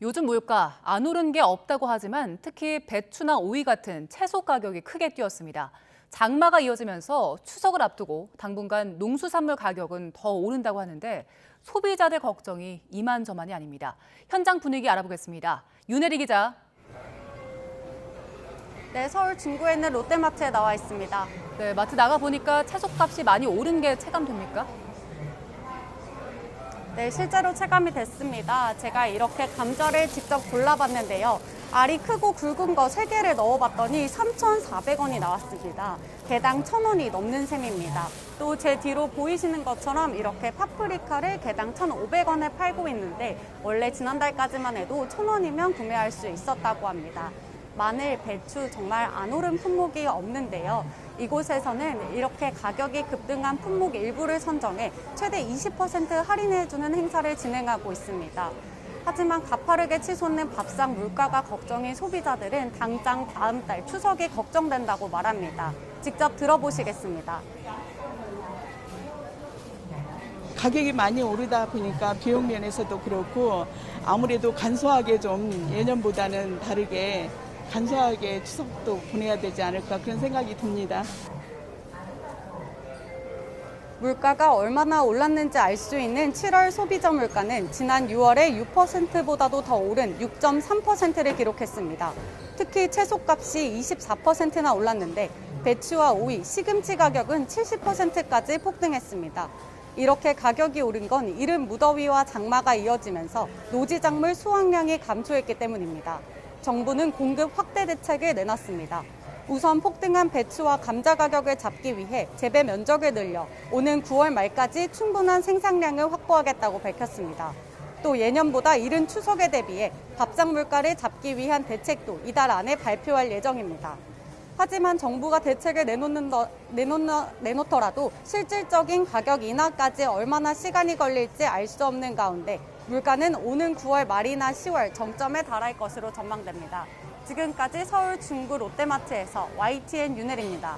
요즘 물가 안 오른 게 없다고 하지만 특히 배추나 오이 같은 채소 가격이 크게 뛰었습니다. 장마가 이어지면서 추석을 앞두고 당분간 농수산물 가격은 더 오른다고 하는데 소비자들 걱정이 이만저만이 아닙니다. 현장 분위기 알아보겠습니다. 윤혜리 기자. 네, 서울 중구에 있는 롯데마트에 나와 있습니다. 네, 마트 나가 보니까 채소값이 많이 오른 게 체감됩니까? 네, 실제로 체감이 됐습니다. 제가 이렇게 감자를 직접 골라봤는데요. 알이 크고 굵은 거 3개를 넣어봤더니 3,400원이 나왔습니다. 개당 1,000원이 넘는 셈입니다. 또 제 뒤로 보이시는 것처럼 이렇게 파프리카를 개당 1,500원에 팔고 있는데 원래 지난달까지만 해도 1,000원이면 구매할 수 있었다고 합니다. 마늘, 배추 정말 안 오른 품목이 없는데요. 이곳에서는 이렇게 가격이 급등한 품목 일부를 선정해 최대 20% 할인해주는 행사를 진행하고 있습니다. 하지만 가파르게 치솟는 밥상 물가가 걱정인 소비자들은 당장 다음 달 추석이 걱정된다고 말합니다. 직접 들어보시겠습니다. 가격이 많이 오르다 보니까 비용 면에서도 그렇고 아무래도 간소하게 좀 예년보다는 다르게 간소하게 추석도 보내야 되지 않을까 그런 생각이 듭니다. 물가가 얼마나 올랐는지 알 수 있는 7월 소비자 물가는 지난 6월에 6%보다도 더 오른 6.3%를 기록했습니다. 특히 채소값이 24%나 올랐는데 배추와 오이, 시금치 가격은 70%까지 폭등했습니다. 이렇게 가격이 오른 건 이른 무더위와 장마가 이어지면서 노지작물 수확량이 감소했기 때문입니다. 정부는 공급 확대 대책을 내놨습니다. 우선 폭등한 배추와 감자 가격을 잡기 위해 재배 면적을 늘려 오는 9월 말까지 충분한 생산량을 확보하겠다고 밝혔습니다. 또 예년보다 이른 추석에 대비해 밥상 물가를 잡기 위한 대책도 이달 안에 발표할 예정입니다. 하지만 정부가 대책을 내놓더라도 실질적인 가격 인하까지 얼마나 시간이 걸릴지 알 수 없는 가운데 물가는 오는 9월 말이나 10월 정점에 달할 것으로 전망됩니다. 지금까지 서울 중구 롯데마트에서 YTN 윤혜리입니다.